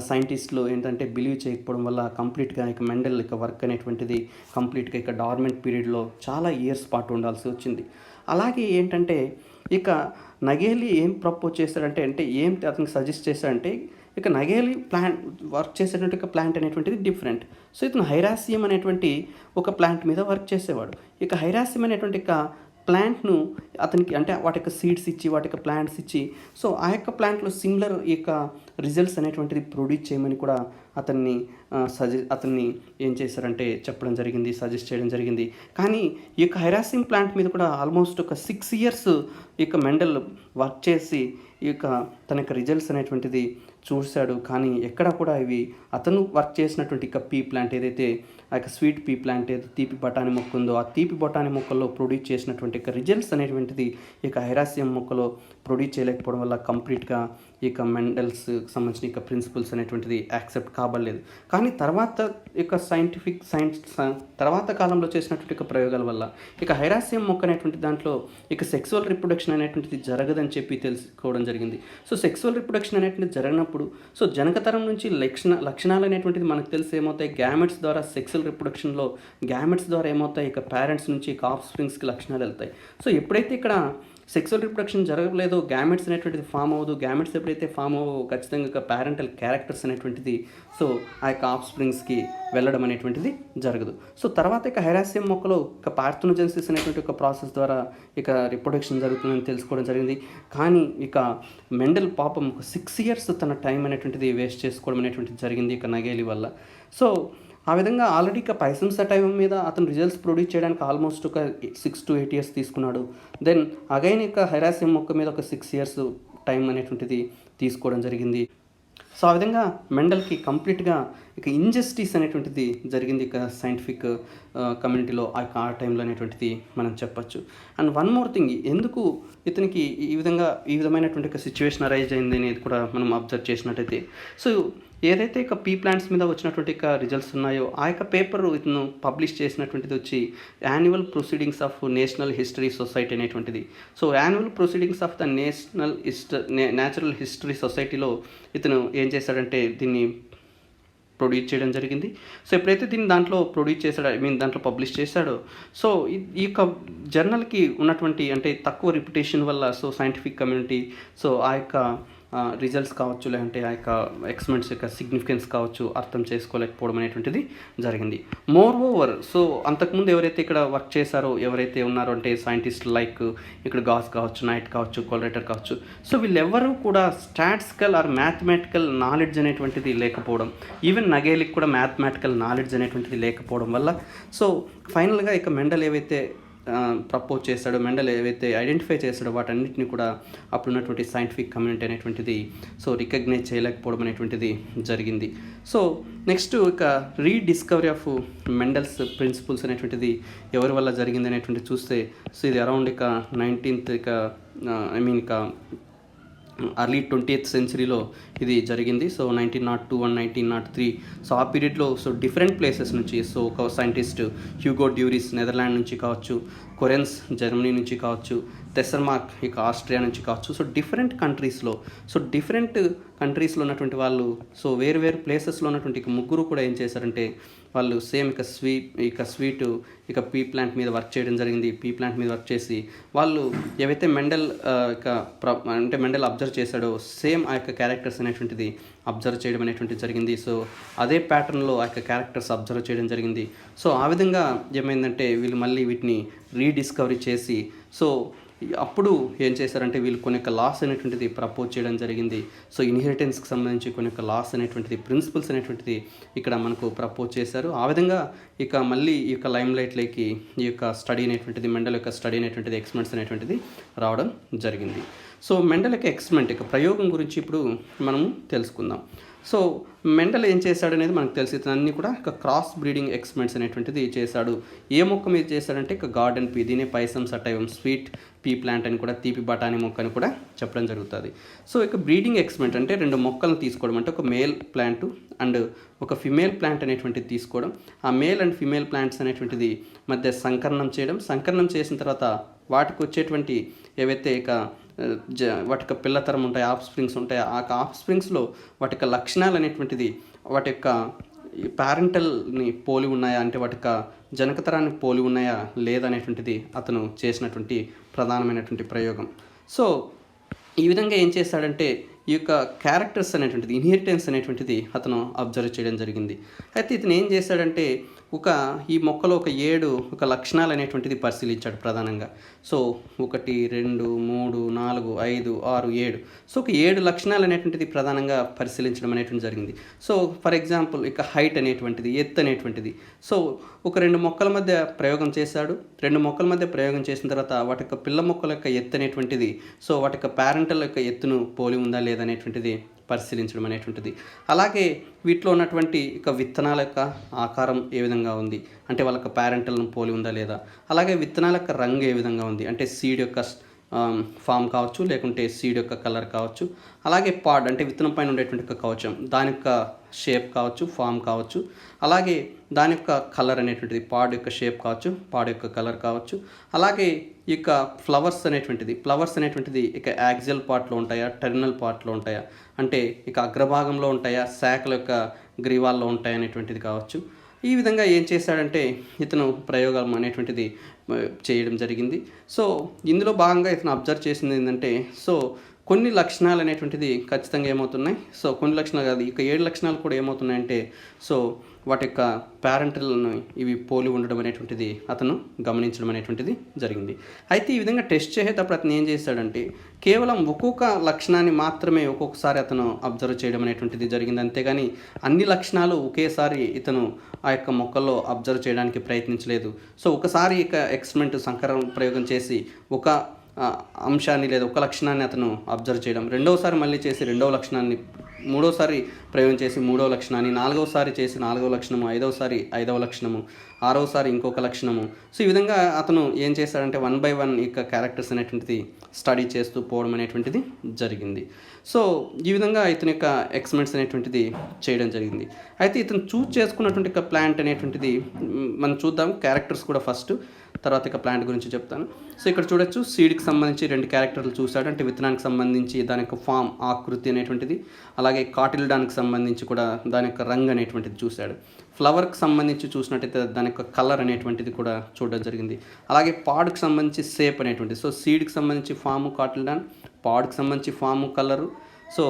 సైంటిస్టులు ఏంటంటే బిలీవ్ చేయకపోవడం వల్ల కంప్లీట్గా ఇక మెండల్ ఇక వర్క్ అనేటువంటిది కంప్లీట్గా ఇక డార్మెంట్ పీరియడ్లో చాలా ఇయర్స్ పాటు ఉండాల్సి వచ్చింది. అలాగే ఏంటంటే ఇక నగేలి ఏం ప్రపోజ్ చేశాడంటే ఏం అతనికి సజెస్ట్ చేశాడంటే ఇక నగేలి ప్లాంట్ వర్క్ చేసేటువంటి ఒక ప్లాంట్ అనేటువంటిది డిఫరెంట్. సో ఇతను హైరాసియం అనేటువంటి ఒక ప్లాంట్ మీద వర్క్ చేసేవాడు. ఇక హైరాసియం అనేటువంటి ఒక ప్లాంట్ను అతనికి అంటే వాటి యొక్క సీడ్స్ ఇచ్చి వాటి యొక్క ప్లాంట్స్ ఇచ్చి సో ఆ యొక్క ప్లాంట్లో సిమిలర్ ఈ యొక్క రిజల్ట్స్ అనేటువంటిది ప్రొడ్యూస్ చేయమని కూడా అతన్ని ఏం చేశారంటే చెప్పడం జరిగింది, సజెస్ట్ చేయడం జరిగింది. కానీ ఈ యొక్క హైరాసియం ప్లాంట్ మీద కూడా ఆల్మోస్ట్ ఒక 6 years ఈ యొక్క మెండల్ వర్క్ చేసి ఈ యొక్క తన యొక్క రిజల్ట్స్ అనేటువంటిది చూశాడు. కానీ ఎక్కడ కూడా ఇవి అతను వర్క్ చేసినటువంటి ఇక పీ ప్లాంట్ ఏదైతే ఆ యొక్క స్వీట్ పీ ప్లాంట్ ఏదైతే తీపి బఠానీ మొక్క ఉందో ఆ తీపి బఠానీ మొక్కల్లో ప్రొడ్యూస్ చేసినటువంటి ఇక రిజల్ట్స్ అనేటువంటిది ఇక హైరాసియం మొక్కలో ప్రొడ్యూస్ చేయలేకపోవడం వల్ల కంప్లీట్గా ఇక మెండల్స్ సంబంధించిన ఇక ప్రిన్సిపల్స్ అనేటువంటిది యాక్సెప్ట్ కాబడలేదు. కానీ తర్వాత ఇక తర్వాత కాలంలో చేసినటువంటి ఇక ప్రయోగాల వల్ల ఇక హైరాసియం మొక్క అనేటువంటి దాంట్లో ఇక సెక్సువల్ రిప్రొడక్షన్ అనేటువంటిది జరగదని చెప్పి తెలుసుకోవడం జరిగింది. సో సెక్సువల్ రిప్రొడక్షన్ అనేటువంటిది జరగనప్పుడు సో జనకతరం నుంచి లక్షణాలు అనేటువంటిది మనకు తెలిసి ఏమవుతాయి, గ్యామెట్స్ ద్వారా సెక్సువల్ రిప్రొడక్షన్లో గ్యామెట్స్ ద్వారా ఏమవుతాయి ఇక పేరెంట్స్ నుంచి ఇక ఆఫ్ స్ప్రింగ్స్కి లక్షణాలు వెళ్తాయి. సో ఎప్పుడైతే ఇక్కడ సెక్సువల్ రిప్రొడక్షన్ జరగలేదో గ్యామెట్స్ అనేటువంటిది ఫామ్ అవ్వదు, గ్యామెట్స్ ఎప్పుడైతే ఫామ్ అవ్వవు ఖచ్చితంగా పేరెంటల్ క్యారెక్టర్స్ అనేటువంటిది సో ఆ యొక్క ఆఫ్ స్ప్రింగ్స్కి వెళ్ళడం అనేటువంటిది జరగదు. సో తర్వాత ఇక హైరాసియం మొక్కలో ఇక పార్థెనోజెనిసిస్ అనేటువంటి ఒక ప్రాసెస్ ద్వారా ఇక రిప్రొడక్షన్ జరుగుతుందని తెలుసుకోవడం జరిగింది. కానీ ఇక మెండల్ పాపం 6 years తన టైం అనేటువంటిది వేస్ట్ చేసుకోవడం అనేటువంటిది జరిగింది ఇక నగేలి వల్ల. సో ఆ విధంగా ఆల్రెడీ ఇక పైసమ్స్ టైం మీద అతను రిజల్ట్స్ ప్రొడ్యూస్ చేయడానికి ఆల్మోస్ట్ ఒక 6 to 8 years తీసుకున్నాడు. దెన్ అగైన్ ఇక హైరాసియం మొక్క మీద ఒక 6 years టైం అనేటువంటిది తీసుకోవడం జరిగింది. సో ఆ విధంగా మెండల్కి కంప్లీట్గా ఇక ఇంజస్టిస్ అనేటువంటిది జరిగింది ఇక సైంటిఫిక్ కమ్యూనిటీలో ఆ టైంలో అనేటువంటిది మనం చెప్పచ్చు. అండ్ వన్ మోర్ థింగ్, ఎందుకు ఇతనికి ఈ విధమైనటువంటి ఒక సిచ్యువేషన్ అరైజ్ అయింది అనేది కూడా మనం అబ్జర్వ్ చేసినట్టయితే సో ఏదైతే ఇక పీ ప్లాంట్స్ మీద వచ్చినటువంటి ఇక రిజల్ట్స్ ఉన్నాయో ఆ యొక్క పేపర్ ఇతను పబ్లిష్ చేసినటువంటిది వచ్చి annual proceedings of national history society అనేటువంటిది. So annual proceedings of the natural history సొసైటీలో ఇతను ఏం చేశాడంటే దీన్ని ప్రొడ్యూస్ చేయడం జరిగింది. సో ఎప్పుడైతే దీన్ని దాంట్లో ప్రొడ్యూస్ చేశాడో దాంట్లో పబ్లిష్ చేశాడో సో ఈ యొక్క జర్నల్కి ఉన్నటువంటి అంటే తక్కువ రిప్యుటేషన్ వల్ల సో సైంటిఫిక్ కమ్యూనిటీ సో ఆ యొక్క రిజల్ట్స్ కావచ్చు, లేదంటే ఆ యొక్క ఎక్స్పెరిమెంట్స్ యొక్క సిగ్నిఫికెన్స్ కావచ్చు అర్థం చేసుకోలేకపోవడం అనేటువంటిది జరిగింది. మోర్ ఓవర్ సో అంతకుముందు ఎవరైతే ఇక్కడ వర్క్ చేశారో ఎవరైతే ఉన్నారో అంటే సైంటిస్ట్ లైక్ ఇక్కడ గాస్ కావచ్చు, నైట్ కావచ్చు, కోలరేటర్ కావచ్చు, సో వీళ్ళెవ్వరూ కూడా స్టాటిస్టికల్ ఆర్ మ్యాథమెటికల్ నాలెడ్జ్ అనేటువంటిది లేకపోవడం, ఈవెన్ నగేలికి కూడా మ్యాథమెటికల్ నాలెడ్జ్ అనేటువంటిది లేకపోవడం వల్ల సో ఫైనల్గా ఇక మెండల్ ఏవైతే ప్రపోజ్ చేశాడో, మెండల్ ఏవైతే ఐడెంటిఫై చేశాడో వాటన్నిటిని కూడా అప్పుడున్నటువంటి సైంటిఫిక్ కమ్యూనిటీ అనేటువంటిది సో రికగ్నైజ్ చేయలేకపోవడం అనేటువంటిది జరిగింది. సో నెక్స్ట్ ఇక రీడిస్కవరీ ఆఫ్ మెండల్స్ ప్రిన్సిపల్స్ అనేటువంటిది ఎవరి వల్ల జరిగింది అనేటువంటి చూస్తే సో ఇది అరౌండ్ ఇక 19th ఇక అర్లీ 20th సెంచరీలో ఇది జరిగింది. సో 1902 అండ్ 1903 సో ఆ పీరియడ్లో సో డిఫరెంట్ ప్లేసెస్ నుంచి సో ఒక సైంటిస్ట్ హ్యూగో డ్యూరిస్ నెదర్లాండ్ నుంచి కావచ్చు, కొరెన్స్ జర్మనీ నుంచి కావచ్చు, తెసర్మార్క్ ఇక ఆస్ట్రియా నుంచి కావచ్చు, సో డిఫరెంట్ కంట్రీస్లో ఉన్నటువంటి వాళ్ళు సో వేరు వేరు ప్లేసెస్లో ఉన్నటువంటి ఇక ముగ్గురు కూడా ఏం చేశారంటే వాళ్ళు సేమ్ ఇక స్వీట్ ఇక పీ ప్లాంట్ మీద వర్క్ చేయడం జరిగింది. పీ ప్లాంట్ మీద వర్క్ చేసి వాళ్ళు ఏవైతే మెండల్ మెండల్ అబ్జర్వ్ చేశాడో సేమ్ ఆ యొక్క క్యారెక్టర్స్ అనేటువంటిది అబ్జర్వ్ చేయడం అనేటువంటిది జరిగింది. సో అదే ప్యాటర్న్లో ఆ యొక్క క్యారెక్టర్స్ అబ్జర్వ్ చేయడం జరిగింది. సో ఆ విధంగా ఏమైందంటే వీళ్ళు మళ్ళీ వీటిని రీడిస్కవరీ చేసి సో అప్పుడు ఏం చేశారంటే వీళ్ళు కొన్ని యొక్క లాస్ అనేటువంటిది ప్రపోజ్ చేయడం జరిగింది. సో ఇన్హెరిటెన్స్కి సంబంధించి కొన్ని యొక్క లాస్ అనేటువంటిది, ప్రిన్సిపల్స్ అనేటువంటిది ఇక్కడ మనకు ప్రపోజ్ చేశారు. ఆ విధంగా ఇక మళ్ళీ ఈ యొక్క లైమ్ లైట్లోకి ఈ యొక్క స్టడీ అనేటువంటిది, మెండల్ యొక్క స్టడీ అనేటువంటిది, ఎక్స్పెరిమెంట్స్ అనేటువంటిది రావడం జరిగింది. సో మెండల్ యొక్క ఎక్స్పెరిమెంట్ యొక్క ప్రయోగం గురించి ఇప్పుడు మనము తెలుసుకుందాం. సో మెండల్ ఏం చేశాడు అనేది మనకు తెలిసి అన్నీ కూడా ఇక క్రాస్ బ్రీడింగ్ ఎక్స్పెరిమెంట్స్ అనేటువంటిది చేశాడు. ఏ మొక్క మీద చేశాడంటే ఇక గార్డెన్ పీ, దీనే Pisum sativum sweet pea plant అని కూడా, తీపి బఠానీ మొక్క అని కూడా చెప్పడం జరుగుతుంది. సో ఇక బ్రీడింగ్ ఎక్స్పెరిమెంట్ అంటే రెండు మొక్కలను తీసుకోవడం, అంటే ఒక మేల్ ప్లాంట్ అండ్ ఒక ఫిమేల్ ప్లాంట్ అనేటువంటిది తీసుకోవడం, ఆ మేల్ అండ్ ఫిమేల్ ప్లాంట్స్ అనేటువంటిది మధ్య సంకరణం చేసిన తర్వాత వాటికి వచ్చేటువంటి ఏవైతే ఇక వాటి యొక్క పిల్లతరం ఉంటాయి, ఆఫ్ స్ప్రింగ్స్ ఉంటాయి, ఆ ఆఫ్ స్ప్రింగ్స్లో వాటి యొక్క లక్షణాలు అనేటువంటిది వాటి యొక్క ప్యారెంటల్ని పోలి ఉన్నాయా, అంటే వాటి యొక్క జనకతరాన్ని పోలి ఉన్నాయా లేదనేటువంటిది అతను చేసినటువంటి ప్రధానమైనటువంటి ప్రయోగం. సో ఈ విధంగా ఏం చేశాడంటే ఈ యొక్క క్యారెక్టర్స్ అనేటువంటిది, ఇన్హెరిటెన్స్ అనేటువంటిది అతను అబ్జర్వ్ చేయడం జరిగింది. అయితే ఇతను ఏం చేశాడంటే ఈ మొక్కలో ఒక 7 లక్షణాలు అనేటువంటిది పరిశీలించాడు ప్రధానంగా. సో 1, 2, 3, 4, 5, 6, 7 సో ఒక 7 లక్షణాలు అనేటువంటిది ప్రధానంగా పరిశీలించడం అనేటువంటి జరిగింది. సో ఫర్ ఎగ్జాంపుల్ ఇక హైట్ అనేటువంటిది, ఎత్తు అనేటువంటిది. సో ఒక 2 మొక్కల మధ్య ప్రయోగం చేశాడు. 2 మొక్కల మధ్య ప్రయోగం చేసిన తర్వాత వాటి యొక్క పిల్ల మొక్కల యొక్క ఎత్తు అనేటువంటిది సో వాటి యొక్క ప్యారెంటల్ యొక్క ఎత్తును పోలి ఉందా లేదనేటువంటిది పరిశీలించడం అనేటువంటిది. అలాగే వీటిలో ఉన్నటువంటి ఇక విత్తనాల యొక్క ఆకారం ఏ విధంగా ఉంది, అంటే వాళ్ళ యొక్క ప్యారెంటల్ను పోలి ఉందా లేదా, అలాగే విత్తనాల యొక్క రంగు ఏ విధంగా ఉంది, అంటే సీడ్ యొక్క ఫామ్ కావచ్చు, లేకుంటే సీడ్ యొక్క కలర్ కావచ్చు, అలాగే పాడ్ అంటే విత్తనం పైన ఉండేటువంటి కవచం దాని యొక్క షేప్ కావచ్చు, ఫామ్ కావచ్చు, అలాగే దాని యొక్క కలర్ అనేటువంటిది, పాడ్ యొక్క షేప్ కావచ్చు, పాడ్ యొక్క కలర్ కావచ్చు, అలాగే ఇక ఫ్లవర్స్ అనేటువంటిది ఇక యాక్సియల్ పార్ట్లో ఉంటాయా, టెర్మినల్ పార్ట్లో ఉంటాయా, అంటే ఇక అగ్రభాగంలో ఉంటాయా, శాఖల యొక్క గ్రీవాల్లో ఉంటాయా అనేటువంటిది కావచ్చు. ఈ విధంగా ఏం చేశాడంటే ఇతను ప్రయోగం అనేటువంటిది చేయడం జరిగింది. సో ఇందులో భాగంగా ఇతను అబ్జర్వ్ చేసింది ఏంటంటే సో కొన్ని లక్షణాలు అనేటువంటిది ఖచ్చితంగా ఏమవుతున్నాయి, సో కొన్ని లక్షణాలు కాదు ఇక 7 లక్షణాలు కూడా ఏమవుతున్నాయంటే సో వాటి యొక్క ప్యారెంటల్ను ఇవి పోలి ఉండడం అనేటువంటిది అతను గమనించడం అనేటువంటిది జరిగింది. అయితే ఈ విధంగా టెస్ట్ చేసేటప్పుడు అతను ఏం చేశాడంటే కేవలం ఒక్కొక్క లక్షణాన్ని మాత్రమే ఒక్కొక్కసారి అతను అబ్జర్వ్ చేయడం అనేటువంటిది జరిగింది. అంతేగాని అన్ని లక్షణాలు ఒకేసారి ఇతను ఆ యొక్క మొక్కల్లో అబ్జర్వ్ చేయడానికి ప్రయత్నించలేదు. సో ఒకసారి ఇక ఎక్స్పెరిమెంట్ సంకరం ప్రయోగం చేసి ఒక అంశాన్ని లేదా ఒక లక్షణాన్ని అతను అబ్జర్వ్ చేయడం, రెండవసారి మళ్ళీ చేసి రెండవ లక్షణాన్ని, మూడోసారి ప్రయోగం చేసి మూడవ లక్షణాన్ని, నాలుగవసారి చేసి నాలుగవ లక్షణము, ఐదవసారి ఐదవ లక్షణము, ఆరోసారి ఇంకొక లక్షణము. సో ఈ విధంగా అతను ఏం చేశాడంటే 1 బై 1 ఇక క్యారెక్టర్స్ అనేటువంటిది స్టడీ చేస్తూ పోవడం అనేటువంటిది జరిగింది. సో ఈ విధంగా ఇతని యొక్క ఎక్స్పెరిమెంట్స్ అనేటువంటిది చేయడం జరిగింది. అయితే ఇతను చూజ్ చేసుకున్నటువంటి ఒక ప్లాంట్ అనేటువంటిది మనం చూద్దాం. క్యారెక్టర్స్ కూడా ఫస్ట్, తర్వాత ఇక ప్లాంట్ గురించి చెప్తాను. సో ఇక్కడ చూడొచ్చు, సీడ్కి సంబంధించి 2 క్యారెక్టర్లు చూశాడు. అంటే విత్తనానికి సంబంధించి దాని యొక్క ఫామ్, ఆకృతి అనేటువంటిది, అలాగే కాటిల్డాన్కి సంబంధించి కూడా దాని యొక్క రంగు అనేటువంటిది చూశాడు. ఫ్లవర్కి సంబంధించి చూసినట్టయితే దాని యొక్క కలర్ అనేటువంటిది కూడా చూడడం జరిగింది. అలాగే పాడ్కి సంబంధించి షేప్ అనేటువంటిది. సో సీడ్కి సంబంధించి ఫాము కాటిల్డాన్, పాడ్కి సంబంధించి ఫాము కలరు. సో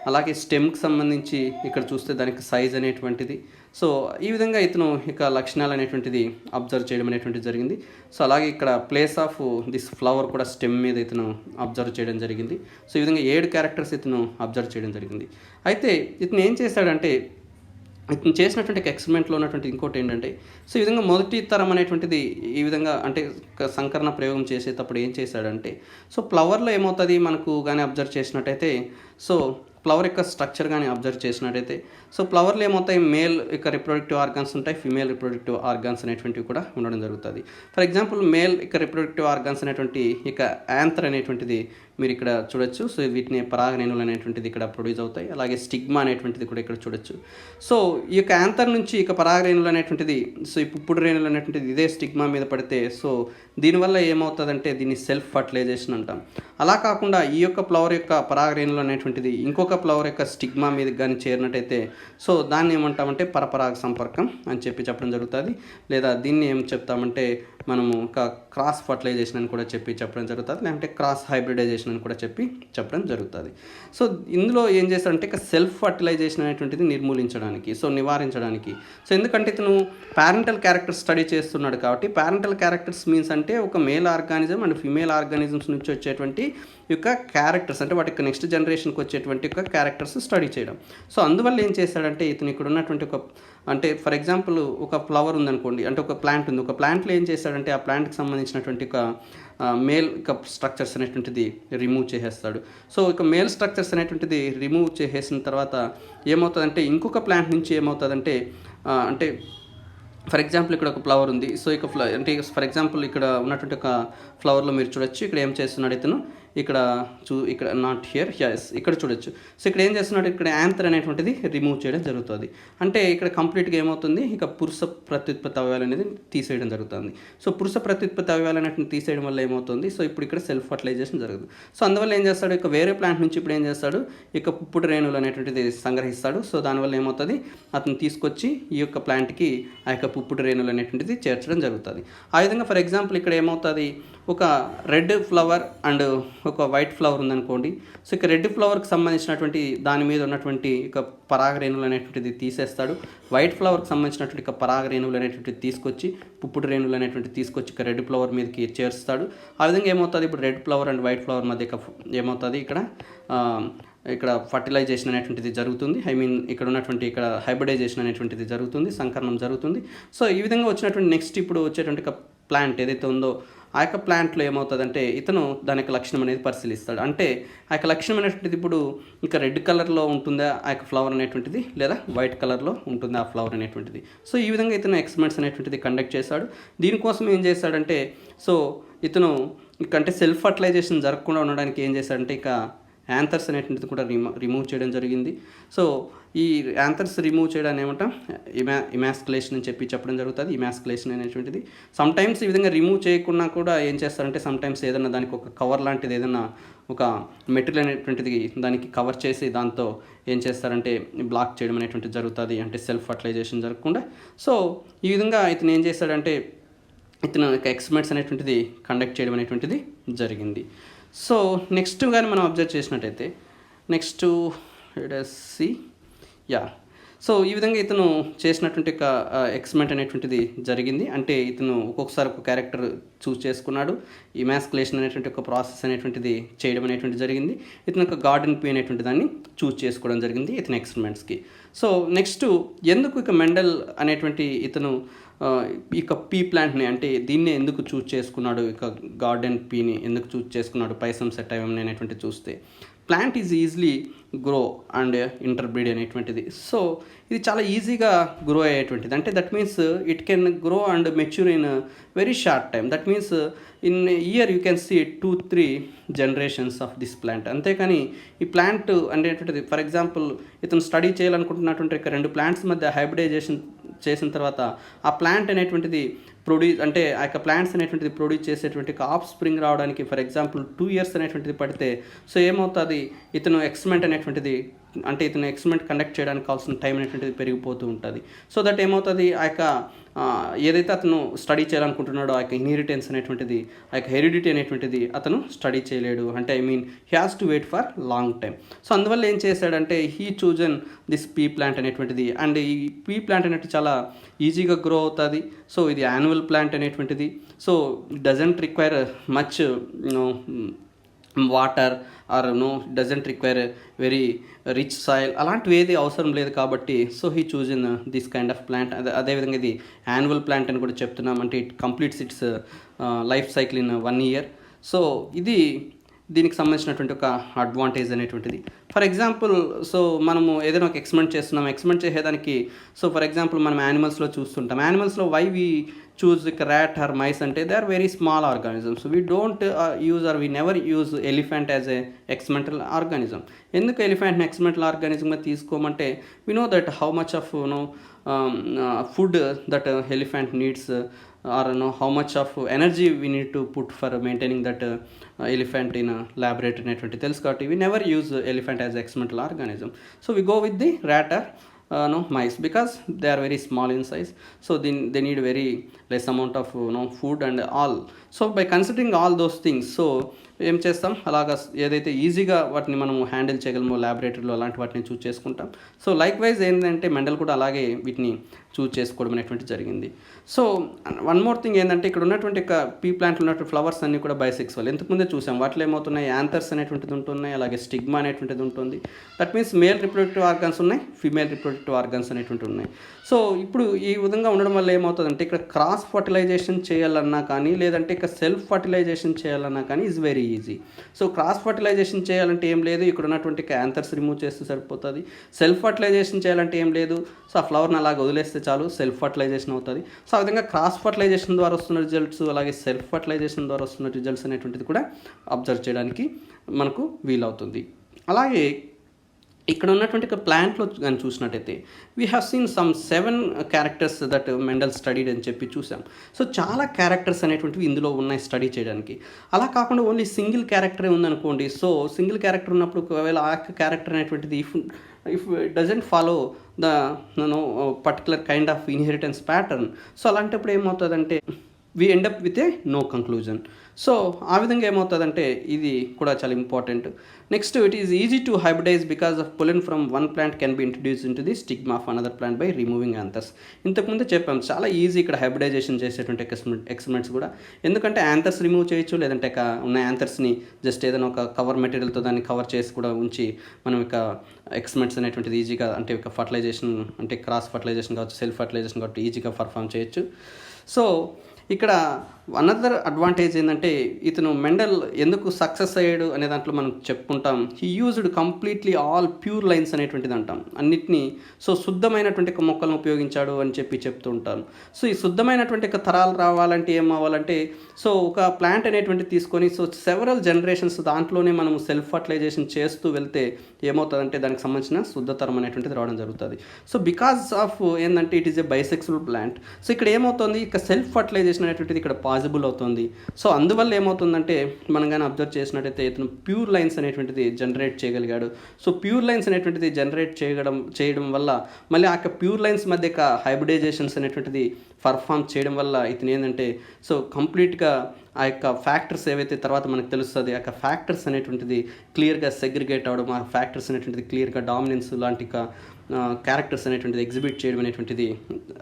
అలాగే స్టెమ్కి సంబంధించి ఇక్కడ చూస్తే దానికి సైజ్ అనేటువంటిది. సో ఈ విధంగా ఇతను ఇక లక్షణాలు అనేటువంటిది అబ్జర్వ్ చేయడం అనేటువంటిది జరిగింది. సో అలాగే ఇక్కడ ప్లేస్ ఆఫ్ దిస్ ఫ్లవర్ కూడా స్టెమ్ మీద ఇతను అబ్జర్వ్ చేయడం జరిగింది. సో ఈ విధంగా 7 క్యారెక్టర్స్ ఇతను అబ్జర్వ్ చేయడం జరిగింది. అయితే ఇతను ఏం చేశాడంటే, ఇతను చేసినటువంటి ఎక్స్పెరిమెంట్లో ఉన్నటువంటి ఇంకోటి ఏంటంటే, సో ఈ విధంగా మొదటి తరం అనేటువంటిది ఈ విధంగా అంటే సంకరణ ప్రయోగం చేసేటప్పుడు ఏం చేశాడంటే, సో ఫ్లవర్లో ఏమవుతుంది మనకు కానీ అబ్జర్వ్ చేసినట్టయితే, సో ఫ్లవర్ యొక్క స్ట్రక్చర్ కానీ అబ్జర్వ్ చేసినట్టయితే, సో ఫ్లవర్లో ఏమవుతాయి, మేల్ యొక్క రిప్రొడక్టివ్ ఆర్గాన్స్ ఉంటాయి, ఫీమేల్ రిప్రొడక్టివ్ ఆర్గాన్స్ అనేటువంటివి కూడా ఉండడం జరుగుతుంది. ఫర్ ఎగ్జాంపుల్ మేల్ యొక్క రిప్రొడక్టివ్ ఆర్గాన్స్ అనేటువంటి ఇక యాంథర్ అనేటువంటిది మీరు ఇక్కడ చూడొచ్చు. సో వీటిని పరాగరేణులు అనేటువంటిది ఇక్కడ ప్రొడ్యూస్ అవుతాయి. అలాగే స్టిగ్మా అనేటువంటిది కూడా ఇక్కడ చూడొచ్చు. సో ఈ యొక్క యాంథర్ నుంచి ఇక పరాగరేణులు అనేటువంటిది, సో ఈ పుప్పుడు రేణులు అనేటువంటిది ఇదే స్టిగ్మా మీద పడితే, సో దీనివల్ల ఏమవుతుందంటే దీన్ని సెల్ఫ్ ఫర్టిలైజేషన్ అంటాం. అలా కాకుండా ఈ యొక్క ఫ్లవర్ యొక్క పరాగరేణులు అనేటువంటిది ఇంకొక ఫ్లవర్ యొక్క స్టిగ్మా మీద కానీ చేరినట్టయితే, సో దాన్ని ఏమంటామంటే పరపరాగ సంపర్కం అని చెప్పడం జరుగుతుంది. లేదా దీన్ని ఏం చెప్తామంటే మనము ఒక క్రాస్ ఫర్టిలైజేషన్ అని కూడా చెప్పడం జరుగుతుంది. లేదంటే క్రాస్ హైబ్రిడైజేషన్ అని కూడా చెప్పడం జరుగుతుంది. సో ఇందులో ఏం చేస్తారంటే ఇక సెల్ఫ్ ఫర్టిలైజేషన్ అనేటువంటిది నిర్మూలించడానికి, సో నివారించడానికి. సో ఎందుకంటే ఇతను ప్యారెంటల్ క్యారెక్టర్స్ స్టడీ చేస్తున్నాడు కాబట్టి, ప్యారెంటల్ క్యారెక్టర్స్ మీన్స్ అంటే ఒక male organism and female organisms నుంచి వచ్చేటువంటి యొక్క క్యారెక్టర్స్, అంటే వాటి యొక్క నెక్స్ట్ జనరేషన్కి వచ్చేటువంటి యొక్క క్యారెక్టర్స్ స్టడీ చేయడం. సో అందువల్ల ఏం చేశాడంటే ఇతను ఇక్కడ ఉన్నటువంటి ఒక, అంటే ఫర్ ఎగ్జాంపుల్ ఒక ఫ్లవర్ ఉందనుకోండి, అంటే ఒక ప్లాంట్ ఉంది. ఒక ప్లాంట్లో ఏం చేశాడంటే ఆ ప్లాంట్కి సంబంధించినటువంటి ఒక మేల్ కప్ స్ట్రక్చర్స్ అనేటువంటిది రిమూవ్ చేసేస్తాడు. సో ఇక మేల్ స్ట్రక్చర్స్ అనేటువంటిది రిమూవ్ చేసేసిన తర్వాత ఏమవుతుందంటే ఇంకొక ప్లాంట్ నుంచి ఏమవుతుందంటే అంటే ఫర్ ఎగ్జాంపుల్ ఇక్కడ ఒక ఫ్లవర్ ఉంది. సో ఇక అంటే ఫర్ ఎగ్జాంపుల్ ఇక్కడ ఉన్నటువంటి ఒక ఫ్లవర్లో మీరు చూడొచ్చు, ఇక్కడ ఏం చేస్తున్నాడు ఇతను, ఇక్కడ ఇక్కడ నాట్ హియర్, ఎస్ ఇక్కడ చూడొచ్చు. సో ఇక్కడ ఏం చేస్తున్నాడు, ఇక్కడ యాంథర్ అనేటువంటిది రిమూవ్ చేయడం జరుగుతుంది. అంటే ఇక్కడ కంప్లీట్గా ఏమవుతుంది, ఇక పురుష ప్రత్యుత్పత్తి అవయవాలు అనేది తీసేయడం జరుగుతుంది. సో పురుష ప్రత్యుత్పత్తి అవయవాలు అనేటువంటి తీసేయడం వల్ల ఏమవుతుంది, సో ఇప్పుడు ఇక్కడ సెల్ఫ్ ఫర్టిలైజేషన్ జరుగుతుంది. సో అందువల్ల ఏం చేస్తాడు, ఇక వేరే ప్లాంట్ నుంచి ఇప్పుడు ఏం చేస్తాడు, ఇక పుప్పుడు రేణువులు అనేటువంటిది సంగ్రహిస్తాడు. సో దానివల్ల ఏమవుతుంది, అతను తీసుకొచ్చి ఈ యొక్క ప్లాంట్కి ఆ యొక్క పుప్పుడు రేణువులు అనేటువంటిది చేర్చడం జరుగుతుంది. ఆ విధంగా ఫర్ ఎగ్జాంపుల్ ఇక్కడ ఏమవుతుంది, ఒక రెడ్ ఫ్లవర్ అండ్ ఒక వైట్ ఫ్లవర్ ఉందనుకోండి. సో ఇక రెడ్ ఫ్లవర్కి సంబంధించినటువంటి దాని మీద ఉన్నటువంటి ఇక పరాగరేణువులు అనేటువంటిది తీసేస్తాడు. వైట్ ఫ్లవర్కి సంబంధించినటువంటి ఇక పరాగరేణువులు అనేటువంటిది తీసుకొచ్చి పుప్పుడు రేణువులు అనేటువంటిది తీసుకొచ్చి ఇక రెడ్ ఫ్లవర్ మీదకి చేరుస్తాడు. ఆ విధంగా ఏమవుతుంది, ఇప్పుడు red flower and white flower మధ్య ఏమవుతుంది, ఇక్కడ ఫర్టిలైజేషన్ అనేటువంటిది జరుగుతుంది. ఇక్కడ ఉన్నటువంటి ఇక్కడ హైబ్రిడైజేషన్ అనేటువంటిది జరుగుతుంది, సంకరణం జరుగుతుంది. సో ఈ విధంగా వచ్చినటువంటి నెక్స్ట్ ఇప్పుడు వచ్చేటువంటి ప్లాంట్ ఏదైతే ఉందో ఆ యొక్క ప్లాంట్లో ఏమవుతుందంటే ఇతను దాని యొక్క లక్షణం అనేది పరిశీలిస్తాడు. అంటే ఆ యొక్క లక్షణం అనేటువంటిది ఇప్పుడు ఇంకా రెడ్ కలర్లో ఉంటుందా ఆ యొక్క ఫ్లవర్ అనేటువంటిది, లేదా వైట్ కలర్లో ఉంటుందా ఆ ఫ్లవర్ అనేటువంటిది. సో ఈ విధంగా ఇతను ఎక్స్పెరిమెంట్స్ అనేటువంటిది కండక్ట్ చేశాడు. దీనికోసం ఏం చేశాడంటే, సో ఇతను అంటే సెల్ఫ్ ఫర్టిలైజేషన్ జరగకుండా ఉండడానికి ఏం చేశాడంటే ఇక యాంథర్స్ అనేటువంటిది కూడా రిమూవ్ చేయడం జరిగింది. సో ఈ యాంథర్స్ రిమూవ్ చేయడాన్ని ఏమంటాం, ఇమాస్కులేషన్ అని చెప్పడం జరుగుతుంది. ఇమాస్కులేషన్ అనేటువంటిది సమ్టైమ్స్ ఈ విధంగా రిమూవ్ చేయకుండా కూడా ఏం చేస్తారంటే సమ్టైమ్స్ ఏదైనా దానికి ఒక కవర్ లాంటిది ఏదైనా ఒక మెటీరియల్ అనేటువంటిది దానికి కవర్ చేసి దాంతో ఏం చేస్తారంటే బ్లాక్ చేయడం అనేటువంటిది జరుగుతుంది, అంటే సెల్ఫ్ ఫర్టిలైజేషన్ జరగకుండా. సో ఈ విధంగా ఇతను ఏం చేస్తాడంటే ఇతను ఎక్స్పెరిమెంట్స్ అనేటువంటిది కండక్ట్ చేయడం అనేటువంటిది జరిగింది. సో నెక్స్ట్ కానీ మనం అబ్జర్వ్ చేసినట్టయితే నెక్స్ట్ సో ఈ విధంగా ఇతను చేసినటువంటి ఒక ఎక్స్పెరిమెంట్ అనేటువంటిది జరిగింది. అంటే ఇతను ఒక్కొక్కసారి ఒక క్యారెక్టర్ చూస్ చేసుకున్నాడు. ఇమాస్కులేషన్ అనేటువంటి ఒక ప్రాసెస్ అనేటువంటిది చేయడం అనేటువంటిది జరిగింది. ఇతను ఒక గార్డెన్ పీ అనేటువంటి దాన్ని చూస్ చేసుకోవడం జరిగింది ఇతని ఎక్స్పెరిమెంట్స్కి. సో నెక్స్ట్ ఎందుకు ఇక మెండల్ అనేటువంటి ఇతను ఇక పీ ప్లాంట్ని అంటే దీన్నే ఎందుకు చూస్ చేసుకున్నాడు, ఇక గార్డెన్ పీని ఎందుకు చూస్ చేసుకున్నాడు, పైసం సెట్ అనేటువంటి చూస్తే plant is easily grow and interbreed అనేటువంటిది. సో ఇది చాలా ఈజీగా గ్రో అయ్యేటువంటిది. అంటే that means it can grow and mature in very short time. That means in year you can see 2-3 generations of this plant. అంతేకాని ఈ ప్లాంట్ అనేటువంటిది for example ఇతను స్టడీ చేయాలనుకుంటున్నటువంటి 2 ప్లాంట్స్ మధ్య హైబ్రిడైజేషన్ చేసిన తర్వాత ఆ ప్లాంట్ అనేటువంటిది ప్రొడ్యూస్ అంటే ఆ యొక్క ప్లాంట్స్ అనేటువంటిది ప్రొడ్యూస్ చేసేటువంటి ఆఫ్ స్ప్రింగ్ రావడానికి ఫర్ ఎగ్జాంపుల్ 2 years అనేటువంటిది పడితే సో ఏమవుతుంది, ఇతను ఎక్స్పెరిమెంట్ అనేటువంటిది అంటే ఇతను ఎక్స్పెరిమెంట్ కండక్ట్ చేయడానికి కావాల్సిన టైం అనేటువంటిది పెరిగిపోతూ ఉంటుంది. సో దట్ ఏమవుతుంది, ఆ యొక్క ఏదైతే అతను స్టడీ చేయాలనుకుంటున్నాడో ఆ యొక్క ఇన్హెరిటెన్స్ అనేటువంటిది ఆ యొక్క హెరిడిటీ అనేటువంటిది అతను స్టడీ చేయలేడు. అంటే I mean he has to wait for long time. So అందువల్ల ఏం చేశాడంటే he chosen this pea plant అనేటువంటిది. అండ్ ఈ పీ ప్లాంట్ అనేటువంటి చాలా ఈజీగా గ్రో అవుతుంది. సో ఇది యాన్యువల్ ప్లాంట్ అనేటువంటిది. So it doesn't require much water or doesn't require very rich soil, అలాంటివి ఏది అవసరం లేదు కాబట్టి so he chose in this kind of plant. అదేవిధంగా ఇది యాన్యువల్ ప్లాంట్ అని కూడా చెప్తున్నాం. అంటే it completes it's life cycle in 1 year. So ఇది దీనికి సంబంధించినటువంటి ఒక అడ్వాంటేజ్ అనేటువంటిది. ఫర్ ఎగ్జాంపుల్ సో మనము ఏదైనా ఒక ఎక్స్పెరిమెంట్ చేస్తున్నాం, ఎక్స్పెరిమెంట్ చేసేదానికి సో ఫర్ ఎగ్జాంపుల్ మనం యానిమల్స్లో చూస్తుంటాం. యానిమల్స్లో why we choose rat or mice అంటే they are very small organisms. We don't use or we never use elephant as a experimental organism. ఎందుకు ఎలిఫెంట్ని ఎక్స్పెరిమెంటల్ ఆర్గానిజంగా తీసుకోమంటే we know that how much of food that elephant needs or how much of energy we need to put for maintaining that elephant in a laboratory అనేటువంటి తెలుసు కాబట్టి we never use elephant as experimental organism. So we go with the rat or mice because they are very small in size. So they need very less amount of food and all. So by considering all those things, so ఏం చేస్తాం, అలాగా ఏదైతే ఈజీగా వాటిని మనం handle చేయగలమో ల్యాబొరేటరీలో అలాంటి వాటిని చూస్ చేసుకుంటాం. సో లైక్ వైజ్ ఏంటంటే మెండల్ కూడా అలాగే వీటిని చూస్ చేసుకోవడం అనేటువంటి జరిగింది. సో వన్ మోర్ థింగ్ ఏంటంటే ఇక్కడ ఉన్నటువంటి పీ ప్లాంట్లో ఉన్నటువంటి ఫ్లవర్స్ అన్నీ కూడా బైసెక్సువల్. ఇంతకుముందే చూసాం. వాటిలో ఏమవుతున్నాయి, యాంథర్స్ అనేటువంటిది ఉంటున్నాయి, అలాగే స్టిగ్మా అనేటువంటిది ఉంటుంది. That means male reproductive organs ఉన్నాయి, ఫీమేల్ రిప్రొడక్టివ్ ఆర్గన్స్ అనేటువంటివి ఉన్నాయి. సో ఇప్పుడు ఈ విధంగా ఉండడం వల్ల ఏమవుతుందంటే ఇక్కడ క్రాస్ ఫర్టిలైజేషన్ చేయాలన్నా కానీ లేదంటే ఇక్కడ సెల్ఫ్ ఫర్టిలైజేషన్ చేయాలన్నా కానీ is very easy. So cross fertilisation చేయాలంటే ఏం లేదు, ఇక్కడ ఉన్నటువంటి యాంథర్స్ రిమూవ్ చేస్తే సరిపోతుంది. సెల్ఫ్ ఫర్టిలైజేషన్ చేయాలంటే ఏం లేదు, సో ఆ ఫ్లవర్ని అలాగ వదిలేస్తే చాలు, సెల్ఫ్ ఫర్టిలైజేషన్ అవుతుంది. సో ఆ విధంగా క్రాస్ ఫర్టిలైజేషన్ ద్వారా వస్తున్న రిజల్ట్స్ అలాగే సెల్ఫ్ ఫర్టిలైజేషన్ ద్వారా వస్తున్న రిజల్ట్స్ అనేటువంటిది కూడా అబ్జర్వ్ చేయడానికి మనకు వీలవుతుంది. అలాగే ఇక్కడ ఉన్నటువంటి ప్లాంట్లో కానీ చూసినట్టయితే we have seen some 7 characters that Mendel studied అని చెప్పి చూసాం. సో చాలా క్యారెక్టర్స్ అనేటువంటివి ఇందులో ఉన్నాయి స్టడీ చేయడానికి. అలా కాకుండా ఓన్లీ సింగిల్ క్యారెక్టరే ఉందనుకోండి. సో సింగిల్ క్యారెక్టర్ ఉన్నప్పుడు ఒకవేళ ఆ క్యారెక్టర్ అనేటువంటిది if it doesn't follow the particular kind of inheritance pattern, so అలాంటప్పుడు ఏమవుతుందంటే we end up with a no conclusion. So ఆ విధంగా ఏమవుతుందంటే ఇది కూడా చాలా important. Next, it is easy to hybridise because of pollen from one plant can be introduce into the stigma of another plant by removing anthers. ఇంతకుముందే చెప్పాం చాలా easy ఇక్కడ హైబ్రిడైజేషన్ చేసేటువంటి ఎక్స్పెరిమెంట్స్ కూడా. ఎందుకంటే యాంథర్స్ రిమూవ్ చేయొచ్చు, లేదంటే ఉన్న యాంథర్స్ని జస్ట్ ఏదైనా ఒక కవర్ మెటీరియల్తో దాన్ని కవర్ చేసి కూడా ఉంచి మనం ఇక ఎక్స్పెరిమెంట్స్ అనేటువంటిది ఈజీగా అంటే ఇక ఫర్టిలైజేషన్ అంటే క్రాస్ ఫర్టిలైజేషన్ కావచ్చు, సెల్ఫ్ ఫర్టిలైజేషన్ కావచ్చు ఈజీగా పర్ఫామ్ చేయొచ్చు. సో ఇక్కడ అనదర్ అడ్వాంటేజ్ ఏంటంటే ఇతను మెండల్ ఎందుకు సక్సెస్ అయ్యాడు అనే దాంట్లో మనం చెప్పుకుంటాం. He used completely all pure lines అనేటువంటిది అంటాం అన్నిటినీ. సో శుద్ధమైనటువంటి మొక్కలను ఉపయోగించాడు అని చెప్పి చెప్తూ ఉంటాం. సో ఈ శుద్ధమైనటువంటి తరాలు రావాలంటే ఏం అవ్వాలంటే సో ఒక ప్లాంట్ అనేటువంటిది తీసుకొని సో సెవరల్ జనరేషన్స్ దాంట్లోనే మనం సెల్ఫ్ ఫర్టిలైజేషన్ చేస్తూ వెళ్తే ఏమవుతుందంటే దానికి సంబంధించిన శుద్ధతరం అనేటువంటిది రావడం జరుగుతుంది. సో బికాస్ ఆఫ్ ఏంటంటే it is a bisexual plant. So ఇక్కడ ఏమవుతుంది, ఇక సెల్ఫ్ ఫర్టిలైజేషన్ అనేటువంటిది ఇక్కడ పాసిబుల్ అవుతుంది. సో అందువల్ల ఏమవుతుందంటే మనం కానీ అబ్జర్వ్ చేసినట్టయితే ఇతను ప్యూర్ లైన్స్ అనేటువంటిది జనరేట్ చేయగలిగాడు. సో ప్యూర్ లైన్స్ అనేటువంటిది జనరేట్ చేయడం వల్ల మళ్ళీ ఆ ప్యూర్ లైన్స్ మధ్య హైబ్రిడైజేషన్స్ అనేటువంటిది పర్ఫామ్ చేయడం వల్ల ఇతను ఏంటంటే సో కంప్లీట్గా ఆ యొక్క ఫ్యాక్టర్స్ ఏవైతే తర్వాత మనకు తెలుస్తుంది ఆ యొక్క ఫ్యాక్టర్స్ అనేటువంటిది క్లియర్గా సెగ్రిగేట్ అవ్వడం, ఆ ఫ్యాక్టర్స్ అనేటువంటిది క్లియర్గా డామినెన్స్ లాంటి క్యారెక్టర్స్ అనేటువంటిది ఎగ్జిబిట్ చేయడం అనేటువంటిది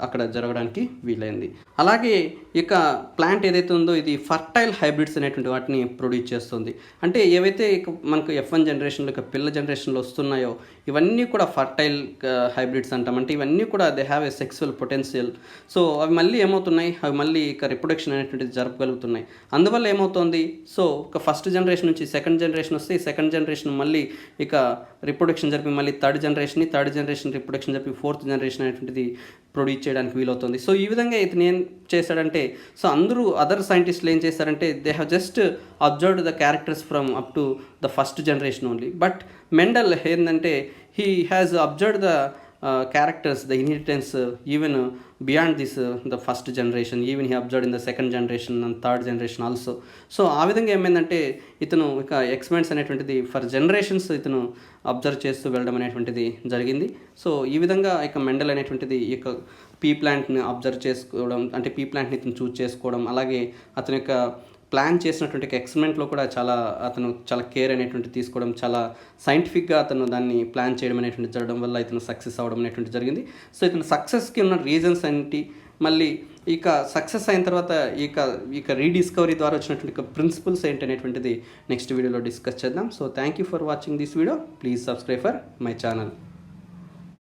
అక్కడ జరగడానికి వీలైంది. అలాగే ఇక ప్లాంట్ ఏదైతే ఉందో ఇది ఫర్టైల్ హైబ్రిడ్స్ అనేటువంటి వాటిని ప్రొడ్యూస్ చేస్తుంది. అంటే ఏవైతే ఇక మనకు F1 జనరేషన్లో ఇక పిల్ల జనరేషన్లో వస్తున్నాయో ఇవన్నీ కూడా ఫర్టైల్ హైబ్రిడ్స్ అంటాం. అంటే ఇవన్నీ కూడా they have a sexual potential. So అవి మళ్ళీ ఏమవుతున్నాయి, అవి మళ్ళీ ఇక రిప్రొడక్షన్ అనేటువంటిది జరపగలుగుతున్నాయి. అందువల్ల ఏమవుతుంది, సో ఒక ఫస్ట్ జనరేషన్ నుంచి సెకండ్ జనరేషన్ వస్తే ఈ సెకండ్ జనరేషన్ మళ్ళీ ఇక రిప్రొడక్షన్ జరిపి మళ్ళీ థర్డ్ జనరేషన్ రిప్రొడక్షన్ జరిపి ఫోర్త్ జనరేషన్ అనేటువంటిది ప్రొడ్యూస్ చేయడానికి వీలవుతుంది. సో ఈ విధంగా ఇతను ఏం చేశాడంటే, సో అందరూ అదర్ సైంటిస్టులు ఏం చేశారంటే they have just observed the characters from up to the first generation only. But Mendel ఏంటంటే he has observed the characters, the inheritance even beyond this the first generation, even he observed in the second generation and third generation also. So ఆ విధంగా ఏమైందంటే ఇతను ఇక experiments అనేటువంటిది for generations ఇతను observe చేస్తూ వెళ్ళడం అనేటువంటిది జరిగింది. సో ఈ విధంగా ఇక మెండల్ అనేటువంటిది ఇక పీ ప్లాంట్ని అబ్జర్వ్ చేసుకోవడం, అంటే పీ ప్లాంట్ని ఇతను చూస్ చేసుకోవడం, అలాగే అతని యొక్క ప్లాన్ చేసినటువంటి ఎక్స్పెరిమెంట్లో కూడా అతను చాలా కేర్ అనేటువంటి తీసుకోవడం, చాలా సైంటిఫిక్గా అతను దాన్ని ప్లాన్ చేయడం అనేటువంటి జరగడం వల్ల ఇతను సక్సెస్ అవ్వడం అనేటువంటి జరిగింది. సో ఇతను సక్సెస్కి ఉన్న రీజన్స్ ఏంటి, మళ్ళీ ఇక సక్సెస్ అయిన తర్వాత ఇక రీడిస్కవరీ ద్వారా వచ్చినటువంటి ప్రిన్సిపల్స్ ఏంటి అనేటువంటిది నెక్స్ట్ వీడియోలో డిస్కస్ చేద్దాం. So thank you for watching this video. Please subscribe for my channel.